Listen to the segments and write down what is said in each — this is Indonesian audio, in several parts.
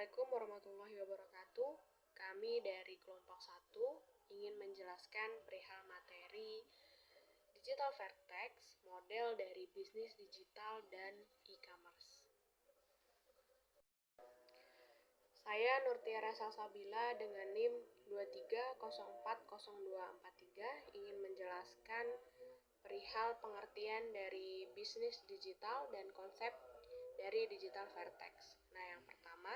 Assalamualaikum warahmatullahi wabarakatuh. Kami dari kelompok 1 ingin menjelaskan perihal materi Digital Vertex, model dari bisnis digital dan e-commerce. Saya Nurtiara Salsabila dengan NIM 23040243 ingin menjelaskan perihal pengertian dari bisnis digital dan konsep dari Digital Vertex. Nah, yang pertama,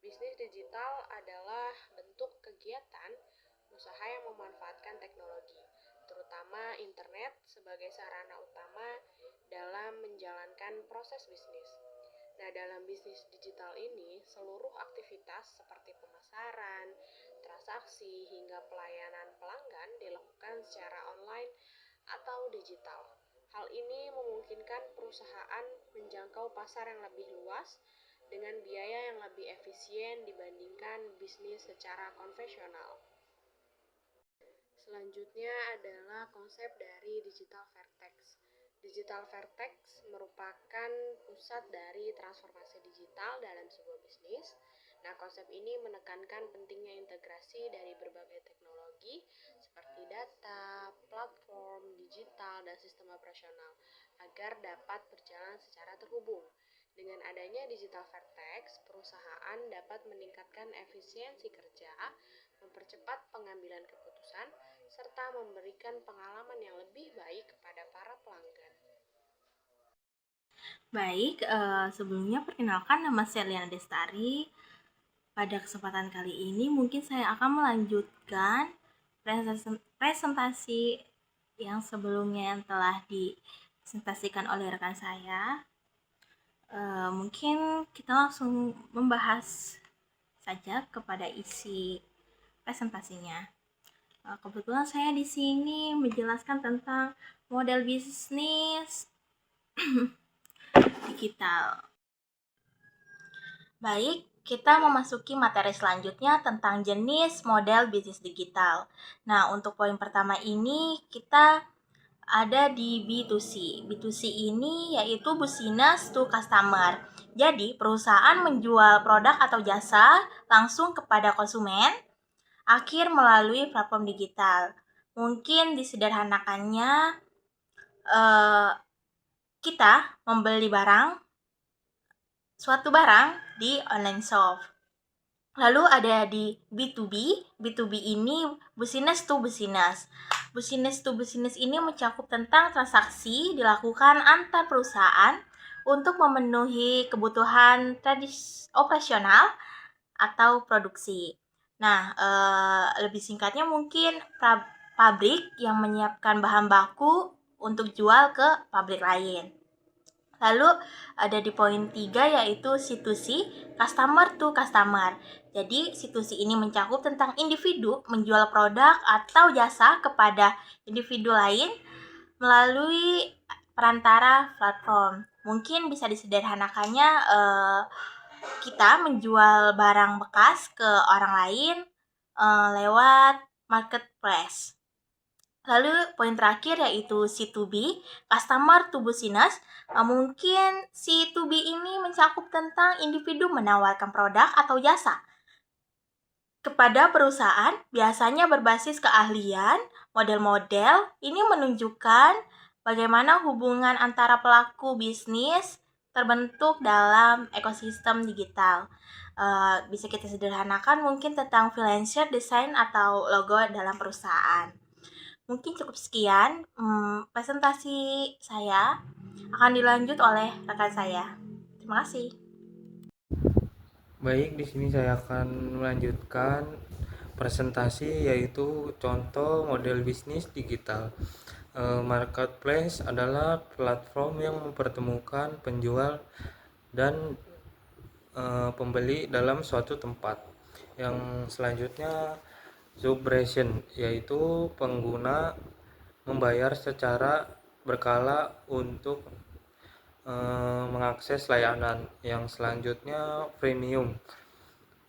bisnis digital adalah bentuk kegiatan usaha yang memanfaatkan teknologi, terutama internet sebagai sarana utama dalam menjalankan proses bisnis. Nah, dalam bisnis digital ini, seluruh aktivitas seperti pemasaran, transaksi, hingga pelayanan pelanggan dilakukan secara online atau digital. Hal ini memungkinkan perusahaan menjangkau pasar yang lebih luas dengan biaya yang lebih efisien dibandingkan bisnis secara konvensional. Selanjutnya adalah konsep dari Digital Vertex. Digital Vertex merupakan pusat dari transformasi digital dalam sebuah bisnis. Nah, konsep ini menekankan pentingnya integrasi dari berbagai teknologi seperti data, platform, digital, dan sistem operasional agar dapat berjalan secara terhubung. Dengan adanya Digital Vertex, perusahaan dapat meningkatkan efisiensi kerja, mempercepat pengambilan keputusan, serta memberikan pengalaman yang lebih baik kepada para pelanggan. Baik, sebelumnya perkenalkan nama saya Liana Destari. Pada kesempatan kali ini mungkin saya akan melanjutkan presentasi yang sebelumnya yang telah dipresentasikan oleh rekan saya. Mungkin kita langsung membahas saja kepada isi presentasinya. Kebetulan saya di sini menjelaskan tentang model bisnis digital. Baik, kita memasuki materi selanjutnya tentang jenis model bisnis digital. Nah, untuk poin pertama ini kita ada di B2C. B2C ini yaitu business to customer. Jadi, perusahaan menjual produk atau jasa langsung kepada konsumen akhir melalui platform digital. Mungkin disederhanakannya kita membeli suatu barang di online shop. Lalu ada di B2B. B2B ini business to business. Business to business ini mencakup tentang transaksi dilakukan antar perusahaan untuk memenuhi kebutuhan operasional atau produksi. Nah, lebih singkatnya mungkin pabrik yang menyiapkan bahan baku untuk jual ke pabrik lain. Lalu ada di poin 3 yaitu C2C, customer to customer. Jadi C2C ini mencakup tentang individu menjual produk atau jasa kepada individu lain melalui perantara platform. Mungkin bisa disederhanakannya kita menjual barang bekas ke orang lain lewat marketplace. Lalu poin terakhir yaitu C2B, customer to business. Mungkin C2B ini mencakup tentang individu menawarkan produk atau jasa kepada perusahaan, biasanya berbasis keahlian. Model-model ini menunjukkan bagaimana hubungan antara pelaku bisnis terbentuk dalam ekosistem digital. Bisa kita sederhanakan mungkin tentang freelancer, desain, atau logo dalam perusahaan. Mungkin cukup sekian presentasi saya, akan dilanjut oleh rekan saya. Terima kasih. Baik, di sini saya akan melanjutkan presentasi yaitu contoh model bisnis digital. Marketplace adalah platform yang mempertemukan penjual dan pembeli dalam suatu tempat. Yang selanjutnya subscription, yaitu pengguna membayar secara berkala untuk mengakses layanan. Yang selanjutnya freemium,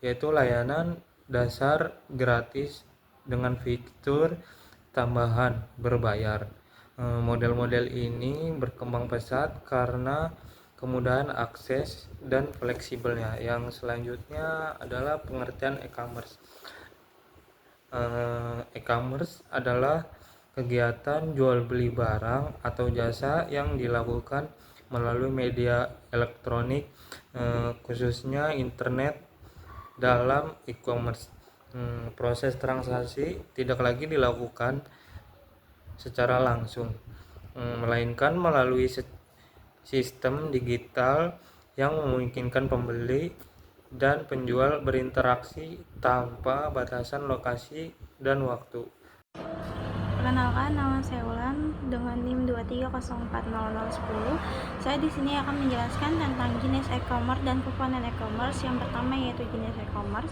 yaitu layanan dasar gratis dengan fitur tambahan berbayar. Model-model ini berkembang pesat karena kemudahan akses, dan fleksibelnya. Yang selanjutnya adalah pengertian e-commerce. E-commerce adalah kegiatan jual beli barang atau jasa yang dilakukan melalui media elektronik, khususnya internet. Dalam e-commerce, proses transaksi tidak lagi dilakukan secara langsung, melainkan melalui sistem digital yang memungkinkan pembeli dan penjual berinteraksi tanpa batasan lokasi dan waktu. Perkenalkan, nama saya Ulan dengan NIM 2304010. Saya di sini akan menjelaskan tentang jenis e-commerce dan komponen e-commerce. Yang pertama yaitu jenis e-commerce.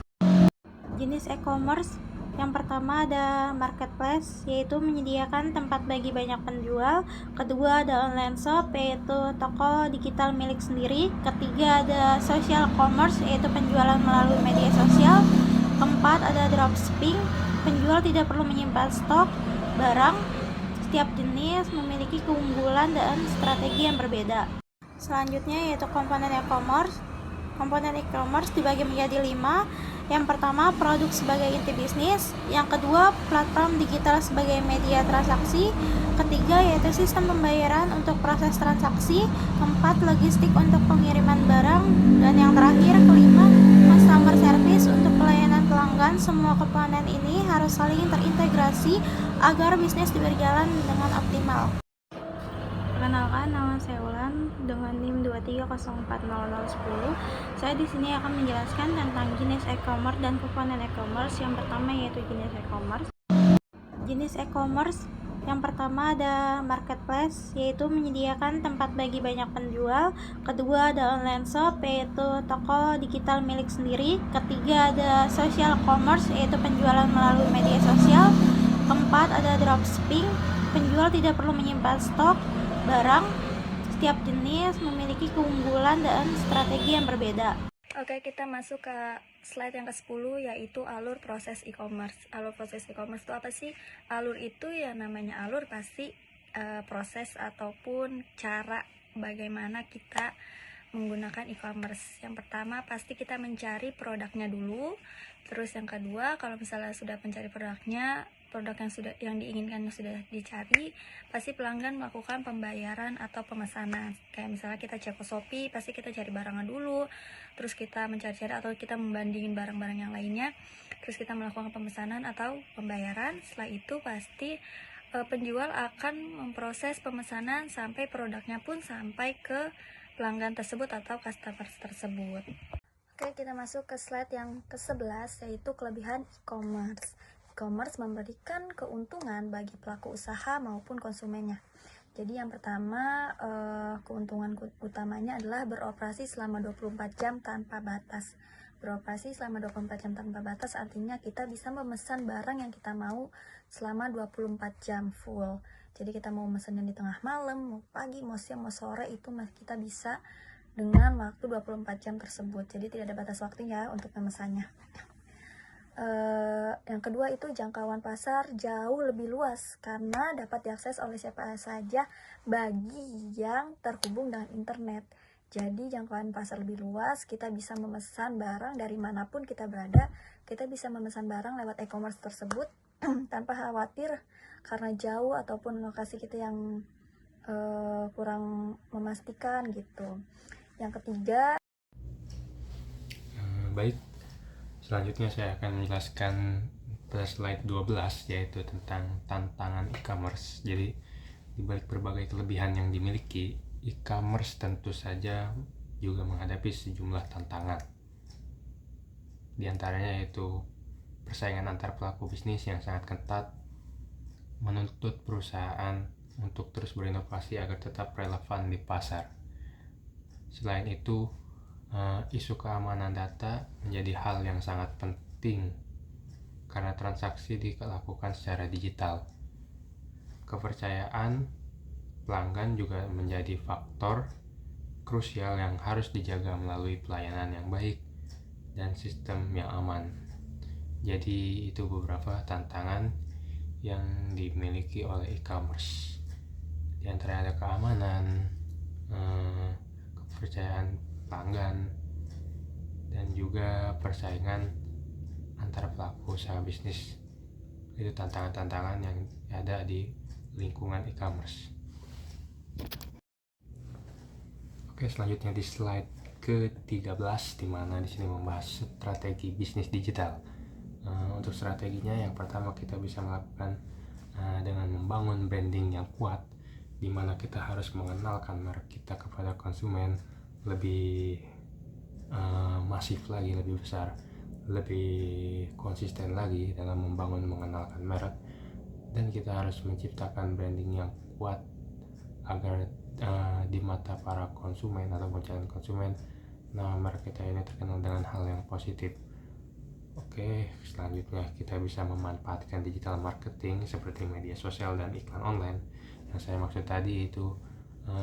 Jenis e-commerce yang pertama ada marketplace, yaitu menyediakan tempat bagi banyak penjual. Kedua ada online shop, yaitu toko digital milik sendiri. Ketiga ada social commerce, yaitu penjualan melalui media sosial. Keempat ada dropshipping, penjual tidak perlu menyimpan stok barang. Setiap jenis memiliki keunggulan dan strategi yang berbeda. Selanjutnya yaitu komponen e-commerce. Komponen e-commerce dibagi menjadi 5. Yang pertama, produk sebagai inti bisnis. Yang kedua, platform digital sebagai media transaksi. Ketiga, yaitu sistem pembayaran untuk proses transaksi. Keempat, logistik untuk pengiriman barang. Dan yang terakhir, kelima, customer service untuk pelayanan pelanggan. Semua komponen ini harus saling terintegrasi agar bisnis berjalan dengan optimal. Perkenalkan, nama saya Ulan dengan NIM 2304010. Saya di sini akan menjelaskan tentang jenis e-commerce dan komponen e-commerce. Yang pertama yaitu jenis e-commerce. Jenis e-commerce yang pertama ada marketplace, yaitu menyediakan tempat bagi banyak penjual. Kedua ada online shop, yaitu toko digital milik sendiri. Ketiga ada social commerce, yaitu penjualan melalui media sosial. Keempat ada dropshipping, penjual tidak perlu menyimpan stok barang. Setiap jenis memiliki keunggulan dan strategi yang berbeda. Oke, kita masuk ke slide yang ke-10, yaitu alur proses e-commerce. Alur proses e-commerce itu apa sih? Alur itu ya namanya alur pasti proses ataupun cara bagaimana kita menggunakan e-commerce. Yang pertama pasti kita mencari produknya dulu. Terus yang kedua, kalau misalnya sudah mencari produknya, produk yang diinginkan sudah dicari, pasti pelanggan melakukan pembayaran atau pemesanan. Kayak misalnya kita cek ke Shopee, pasti kita cari barangnya dulu, terus kita mencari-cari atau kita membandingin barang-barang yang lainnya, terus kita melakukan pemesanan atau pembayaran. Setelah itu pasti penjual akan memproses pemesanan sampai produknya pun sampai ke pelanggan tersebut atau customer tersebut. Oke, kita masuk ke slide yang ke-11, yaitu kelebihan e-commerce. E-commerce memberikan keuntungan bagi pelaku usaha maupun konsumennya. Jadi yang pertama, keuntungan utamanya adalah beroperasi selama 24 jam tanpa batas. Beroperasi selama 24 jam tanpa batas artinya kita bisa memesan barang yang kita mau selama 24 jam full. Jadi kita mau mesennya di tengah malam, mau pagi, mau siang, mau sore, itu kita bisa dengan waktu 24 jam tersebut. Jadi tidak ada batas waktunya untuk memesannya. Yang kedua itu jangkauan pasar jauh lebih luas karena dapat diakses oleh siapa saja bagi yang terhubung dengan internet. Jadi jangkauan pasar lebih luas, kita bisa memesan barang dari manapun kita berada. Kita bisa memesan barang lewat e-commerce tersebut tanpa khawatir karena jauh ataupun lokasi kita yang kurang memastikan gitu. Yang ketiga, Baik, selanjutnya saya akan menjelaskan pada slide 12, yaitu tentang tantangan e-commerce. Jadi di balik berbagai kelebihan yang dimiliki, e-commerce tentu saja juga menghadapi sejumlah tantangan. Di antaranya yaitu persaingan antar pelaku bisnis yang sangat ketat, menuntut perusahaan untuk terus berinovasi agar tetap relevan di pasar. Selain itu, isu keamanan data menjadi hal yang sangat penting karena transaksi dilakukan secara digital. Kepercayaan pelanggan juga menjadi faktor krusial yang harus dijaga melalui pelayanan yang baik dan sistem yang aman. Jadi itu beberapa tantangan yang dimiliki oleh e-commerce. Di antaranya ada keamanan, kepercayaan pelanggan, dan juga persaingan antara pelaku usaha bisnis. Itu tantangan-tantangan yang ada di lingkungan e-commerce. Oke, selanjutnya di slide ke-13, di mana di sini membahas strategi bisnis digital. Untuk strateginya, yang pertama kita bisa melakukan dengan membangun branding yang kuat, di mana kita harus mengenalkan merek kita kepada konsumen lebih masif lagi, lebih besar, lebih konsisten lagi dalam mengenalkan merek. Dan kita harus menciptakan branding yang kuat agar di mata para konsumen ataupun calon konsumen, nama merek kita ini terkenal dengan hal yang positif. Oke, selanjutnya kita bisa memanfaatkan digital marketing seperti media sosial dan iklan online. Yang saya maksud tadi itu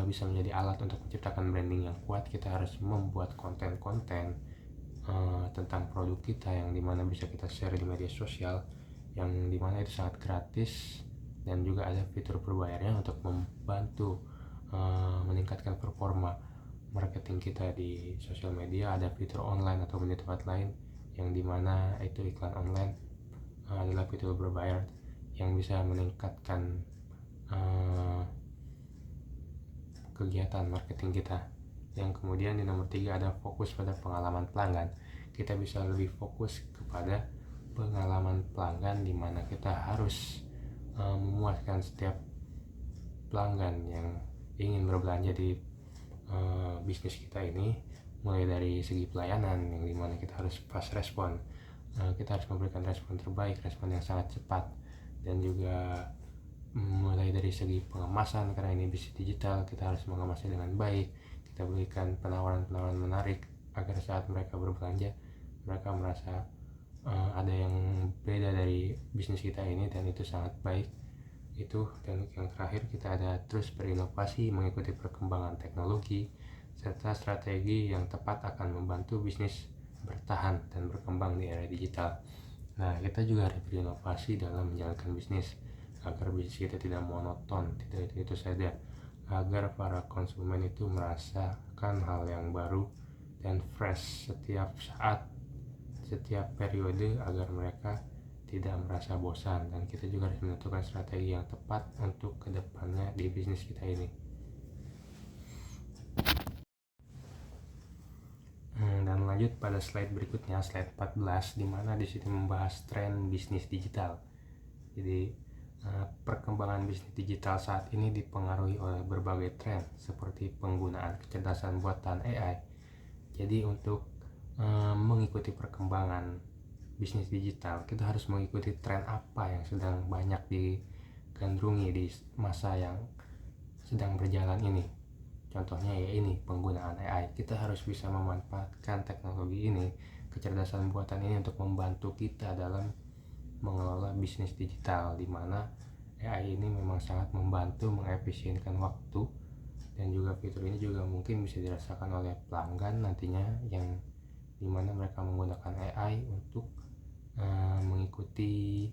bisa menjadi alat untuk menciptakan branding yang kuat. Kita harus membuat konten-konten tentang produk kita yang dimana bisa kita share di media sosial, yang dimana itu sangat gratis, dan juga ada fitur berbayarnya untuk membantu meningkatkan performa marketing kita di sosial media. Ada fitur online ataupun di tempat lain, yang dimana itu iklan online adalah fitur berbayar yang bisa meningkatkan kegiatan marketing kita. Yang kemudian di nomor 3 ada fokus pada pengalaman pelanggan. Kita bisa lebih fokus kepada pengalaman pelanggan, di mana kita harus memuaskan setiap pelanggan yang ingin berbelanja di bisnis kita ini, mulai dari segi pelayanan, yang dimana kita harus fast respon, kita harus memberikan respon terbaik, respon yang sangat cepat, dan juga mulai dari segi pengemasan, karena ini bisnis digital, kita harus mengemasnya dengan baik. Kita berikan penawaran-penawaran menarik agar saat mereka berbelanja, mereka merasa ada yang beda dari bisnis kita ini, dan itu sangat baik. Itu. Dan yang terakhir, kita ada terus berinovasi mengikuti perkembangan teknologi, serta strategi yang tepat akan membantu bisnis bertahan dan berkembang di era digital. Nah, kita juga harus berinovasi dalam menjalankan bisnis agar bisnis kita tidak monoton, tidak itu saja, agar para konsumen itu merasakan hal yang baru dan fresh setiap saat, setiap periode, agar mereka tidak merasa bosan. Dan kita juga harus menentukan strategi yang tepat untuk kedepannya di bisnis kita ini. Dan lanjut pada slide berikutnya, slide 14, di mana di sini membahas tren bisnis digital. Jadi perkembangan bisnis digital saat ini dipengaruhi oleh berbagai tren seperti penggunaan kecerdasan buatan AI. Jadi untuk mengikuti perkembangan bisnis digital, kita harus mengikuti tren apa yang sedang banyak digandrungi di masa yang sedang berjalan ini. Contohnya ya ini, penggunaan AI. Kita harus bisa memanfaatkan teknologi ini, kecerdasan buatan ini, untuk membantu kita dalam mengelola bisnis digital, di mana AI ini memang sangat membantu mengefisienkan waktu, dan juga fitur ini juga mungkin bisa dirasakan oleh pelanggan nantinya, yang dimana mereka menggunakan AI untuk mengikuti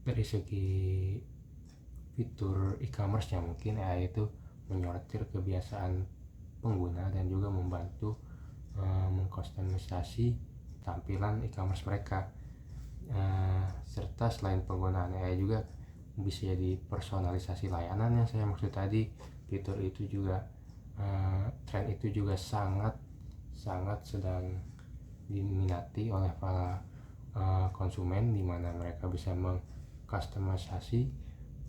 dari segi fitur e-commerce-nya. Mungkin AI itu menyortir kebiasaan pengguna dan juga membantu mengkustomisasi tampilan e-commerce mereka. Serta selain penggunaan AI juga bisa jadi personalisasi layanan yang saya maksud tadi. Fitur itu juga tren itu juga sangat sedang diminati oleh para konsumen, di mana mereka bisa mengkustomisasi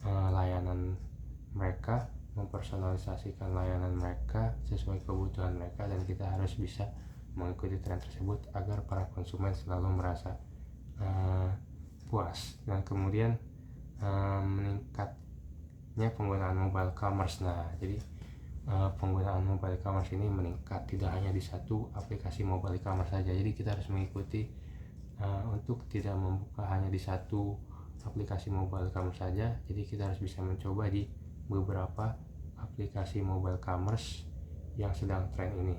layanan mereka, mempersonalisasikan layanan mereka sesuai kebutuhan mereka, dan kita harus bisa mengikuti tren tersebut agar para konsumen selalu merasa puas. Dan kemudian meningkatnya penggunaan mobile commerce. Nah, jadi penggunaan mobile commerce ini meningkat tidak hanya di satu aplikasi mobile commerce saja. Jadi kita harus mengikuti untuk tidak membuka hanya di satu aplikasi mobile commerce saja. Jadi kita harus bisa mencoba di beberapa aplikasi mobile commerce yang sedang tren ini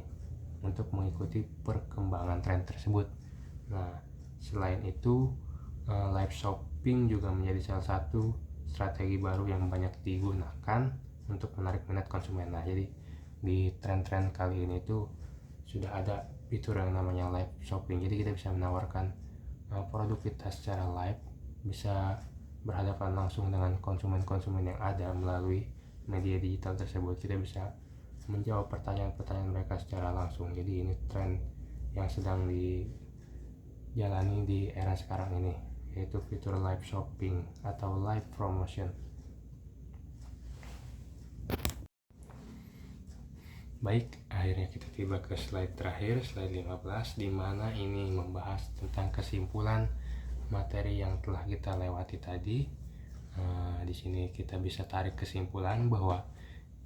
untuk mengikuti perkembangan tren tersebut. Nah, selain itu live shopping juga menjadi salah satu strategi baru yang banyak digunakan untuk menarik minat konsumen. Nah, jadi di tren-tren kali ini tuh sudah ada fitur yang namanya live shopping. Jadi kita bisa menawarkan produk kita secara live, bisa berhadapan langsung dengan konsumen-konsumen yang ada melalui media digital tersebut. Kita bisa menjawab pertanyaan-pertanyaan mereka secara langsung. Jadi ini tren yang sedang dijalani di era sekarang ini, yaitu fitur live shopping atau live promotion. Baik, akhirnya kita tiba ke slide terakhir, slide 15, di mana ini membahas tentang kesimpulan materi yang telah kita lewati tadi. Di sini kita bisa tarik kesimpulan bahwa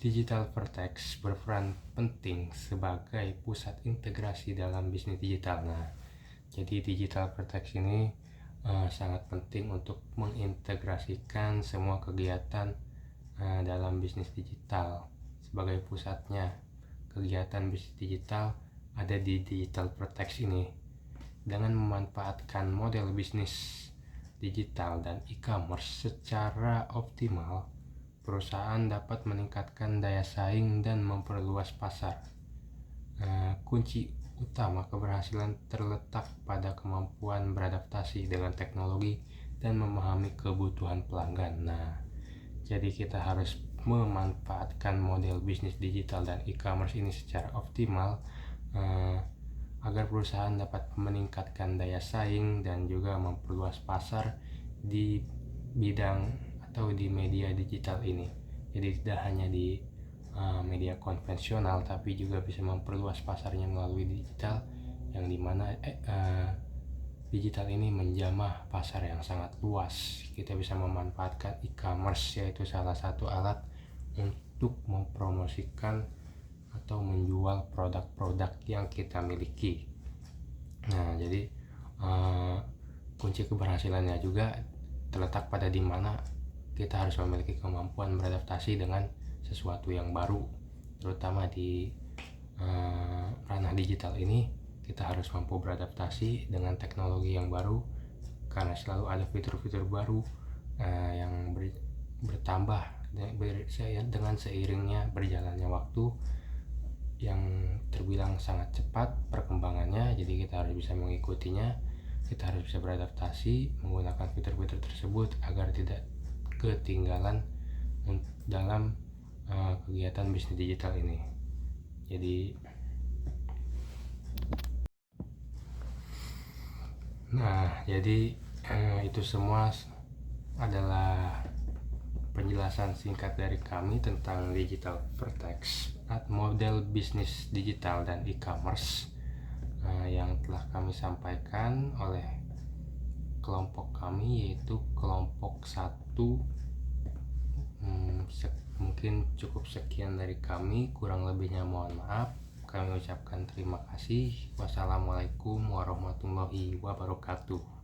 Digital Vertex berperan penting sebagai pusat integrasi dalam bisnis digital. Nah, jadi Digital Vertex ini sangat penting untuk mengintegrasikan semua kegiatan dalam bisnis digital. Sebagai pusatnya kegiatan bisnis digital ada di Digital Vertex ini. Dengan memanfaatkan model bisnis digital dan e-commerce secara optimal, perusahaan dapat meningkatkan daya saing dan memperluas pasar. Kunci utama keberhasilan terletak pada kemampuan beradaptasi dengan teknologi dan memahami kebutuhan pelanggan. Nah, jadi kita harus memanfaatkan model bisnis digital dan e-commerce ini secara optimal agar perusahaan dapat meningkatkan daya saing dan juga memperluas pasar di bidang atau di media digital ini. Jadi tidak hanya di media konvensional, tapi juga bisa memperluas pasarnya melalui digital, yang dimana digital ini menjamah pasar yang sangat luas. Kita bisa memanfaatkan e-commerce, yaitu salah satu alat untuk mempromosikan atau menjual produk-produk yang kita miliki. Nah, jadi kunci keberhasilannya juga terletak pada dimana kita harus memiliki kemampuan beradaptasi dengan sesuatu yang baru, terutama di ranah digital ini. Kita harus mampu beradaptasi dengan teknologi yang baru, karena selalu ada fitur-fitur baru yang bertambah dengan seiringnya berjalannya waktu yang terbilang sangat cepat perkembangannya. Jadi kita harus bisa mengikutinya, kita harus bisa beradaptasi menggunakan fitur-fitur tersebut agar tidak ketinggalan dalam kegiatan bisnis digital ini. Jadi itu semua adalah penjelasan singkat dari kami tentang Digital Vertex, model bisnis digital dan e-commerce yang telah kami sampaikan oleh kelompok kami, yaitu kelompok 1. Mungkin cukup sekian dari kami, kurang lebihnya mohon maaf. Kami ucapkan terima kasih. Wassalamualaikum warahmatullahi wabarakatuh.